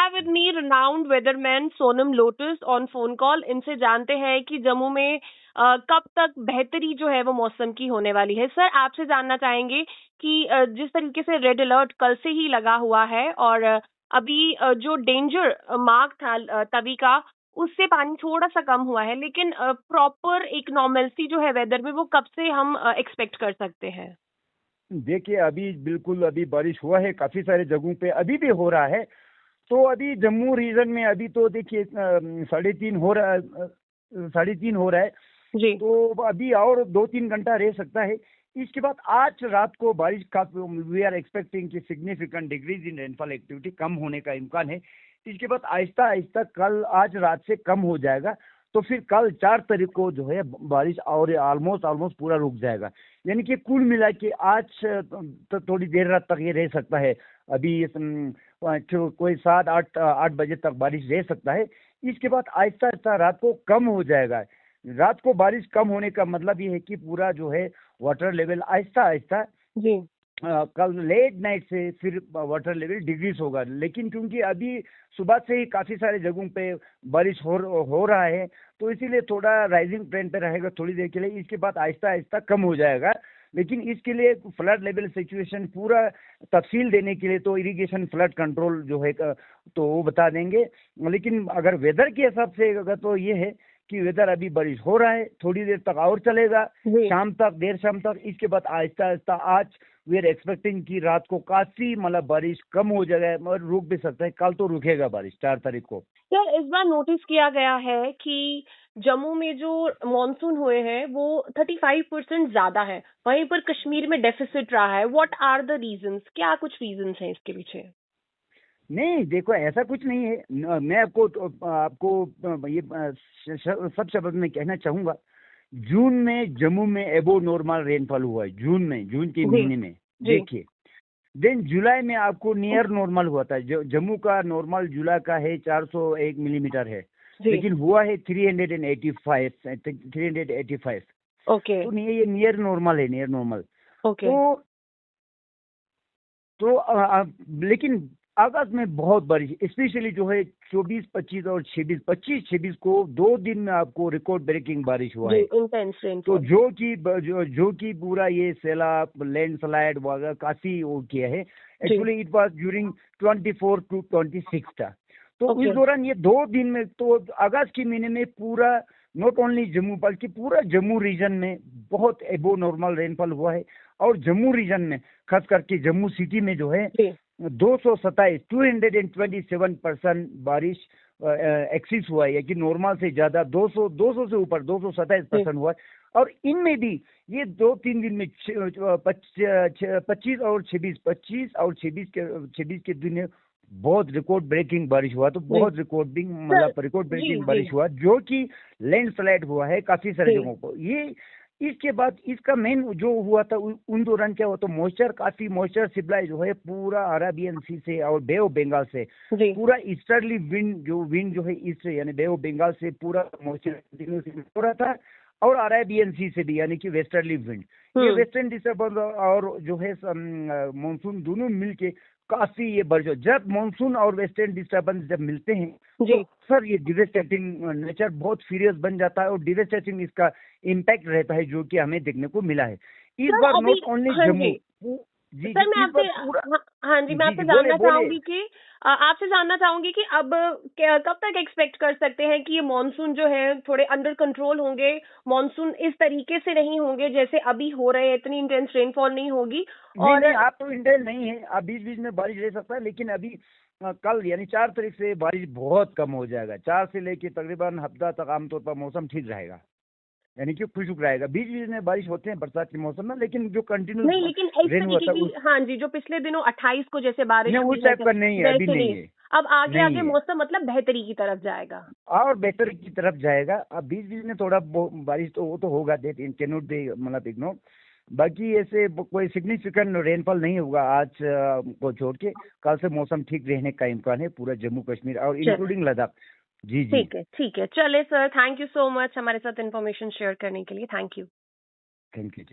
have with me renowned weatherman Sonam Lotus on phone call. इनसे जानते हैं कि जम्मू में कब तक बेहतरी जो है वो मौसम की होने वाली है। सर, आपसे जानना चाहेंगे कि जिस तरीके से रेड अलर्ट कल से ही लगा हुआ है और अभी जो डेंजर मार्क था तभी का, उससे पानी थोड़ा सा कम हुआ है, लेकिन प्रॉपर एक नॉर्मलसी जो है वेदर में वो कब से हम एक्सपेक्ट कर सकते हैं? देखिए, अभी बिल्कुल अभी बारिश हुआ है, काफी सारे जगहों पे अभी भी हो रहा है। तो अभी जम्मू रीजन में अभी तो देखिए 3:30 हो रहा है, 3:30 हो रहा है। जी। तो अभी और 2-3 घंटा रह सकता है। इसके बाद आज रात को बारिश का वी आर एक्सपेक्टिंग कि significant decrease in rainfall activity कम होने का इम्कान है। इसके बाद आहिस्ता आहिस्ता कल आज रात से कम हो जाएगा। तो फिर कल 4 तारीख को जो है बारिश और ऑलमोस्ट पूरा रुक जाएगा। यानी कि कुल मिला के आज तो थोड़ी देर रात तक ये रह सकता है। अभी कोई 7-8 बजे तक बारिश रह सकता है। इसके बाद आहिस्ता आहिस्ता रात को कम हो जाएगा। रात को बारिश कम होने का मतलब ये है कि पूरा जो है वाटर लेवल आहिस्ता आहिस्ता जी। कल लेट नाइट से फिर वाटर लेवल डिक्रीज होगा। लेकिन क्योंकि अभी सुबह से ही काफी सारे जगहों पे बारिश हो रहा है, तो इसीलिए थोड़ा राइजिंग ट्रेंड पे रहेगा थोड़ी देर के लिए। इसके बाद आहिस्ता आहिस्ता कम हो जाएगा। लेकिन इसके लिए फ्लड लेवल सिचुएशन पूरा तफसील देने के लिए तो इरिगेशन फ्लड कंट्रोल जो है तो वो बता देंगे। लेकिन अगर वेदर के हिसाब से अगर तो ये है कि वेदर अभी बारिश हो रहा है, थोड़ी देर तक और चलेगा, शाम तक, देर शाम तक। इसके बाद आहिस्ता आहिस्ता आज वी आर एक्सपेक्टिंग कि रात को काफी मतलब बारिश कम हो जाएगा और रुक भी सकता है। कल तो रुकेगा बारिश 4 तारीख को। सर, इस बार नोटिस किया गया है कि जम्मू में जो मॉनसून हुए हैं वो 35% ज्यादा है, वहीं पर कश्मीर में डेफिसिट रहा है। What are the reasons? क्या कुछ रीजंस हैं इसके पीछे? नहीं, देखो ऐसा कुछ नहीं है। मैं आपको ये सब शब्द में कहना चाहूंगा। जून में जम्मू में एबो नॉर्मल रेनफॉल हुआ है। जून के महीने में देखिए। देन जुलाई में आपको नियर नॉर्मल हुआ था। जम्मू का नॉर्मल जुलाई का है 401 मिलीमीटर है, लेकिन हुआ है 385। ओके। तो ये नियर नॉर्मल है, नियर नॉर्मल। ओके। तो लेकिन अगस्त में बहुत बारिश, स्पेशली जो है 24, 25 और 26 को 2 दिन में आपको रिकॉर्ड ब्रेकिंग बारिश हुआ है। Intense rainfall. तो जो कि पूरा ये सैलाब, लैंडस्लाइड वगैरह काफी वो किया है। Actually it was during 24 to 26 था। तो इस दौरान ये 2 दिन में तो अगस्त के महीने में पूरा नॉट ओनली जम्मू बल्कि पूरा जम्मू रीजन में बहुत एबो नॉर्मल रेनफॉल हुआ है। और जम्मू रीजन में खास करके जम्मू सिटी में जो है 227% बारिश एक्सिस हुआ है, कि नॉर्मल से ज्यादा 200 से ऊपर 227% हुआ है। और इनमें भी ये 2-3 दिन में 25 और 26 के दिन बहुत रिकॉर्ड ब्रेकिंग बारिश हुआ। तो बहुत रिकॉर्ड ब्रेकिंग बारिश हुआ, जो कि लैंडस्लाइड हुआ है काफी सारे जगहों पर। ये इसके बाद इसका मेन जो हुआ था उन दौरान क्या हुआ, तो मॉइस्चर सप्लाई जो है पूरा अरेबियन सी से और बे ऑफ बंगाल से पूरा ईस्टर्ली विंड जो है ईस्ट से यानी बे ऑफ बंगाल से पूरा मॉइस्चर हो रहा था। और अरेबियन सी से भी यानी कि वेस्टर्ली विंड, ये वेस्टर्न डिस्टर्बेंस और जो है मानसून दोनों मिलके काफी ये बढ़। जब मानसून और वेस्टर्न डिस्टर्बेंस जब मिलते हैं तो सर ये डिवेस्टेटिंग नेचर बहुत सीरियस बन जाता है और डिवेस्टेटिंग इसका इम्पैक्ट रहता है, जो कि हमें देखने को मिला है इस बार। नॉट ओनली जम्मू सर, मैं आपसे मैं आपसे जानना चाहूंगी कि अब कब तक एक्सपेक्ट कर सकते हैं कि ये मॉनसून जो है थोड़े अंडर कंट्रोल होंगे? मॉनसून इस तरीके से नहीं होंगे जैसे अभी हो रहे हैं, इतनी इंटेंस रेनफॉल नहीं होगी। और नहीं, आप तो इंटेंस नहीं है, आप बीच में बारिश रह सकता है। लेकिन अभी कल यानी 4 तारीख से बारिश बहुत कम हो जाएगा। 4 से लेके तकरीबन हफ्ता तक आमतौर पर मौसम ठीक रहेगा, यानी कि खुशक रहेगा। बीच में बारिश होते हैं बरसात के मौसम में, लेकिन जो कंटिन्यू नहीं, लेकिन रेन हुआ था जो पिछले दिनों 28 को जैसे बारिश नहीं, उस टाइप का नहीं है, अभी नहीं है। अब आगे मौसम मतलब बेहतरी की तरफ जाएगा और बेहतर की तरफ जाएगा। अब बीच में थोड़ा बारिश तो वो तो होगा, दैट कैन नॉट बी मतलब इग्नोर। बाकी ऐसे कोई सिग्निफिकेंट रेनफॉल नहीं होगा आज को छोड़ के। कल से मौसम ठीक रहने का इम्कान है पूरा जम्मू कश्मीर और इंक्लूडिंग लद्दाख। जी। ठीक है। चले sir, thank you so much हमारे साथ इन्फॉर्मेशन शेयर करने के लिए। Thank you. Thank you.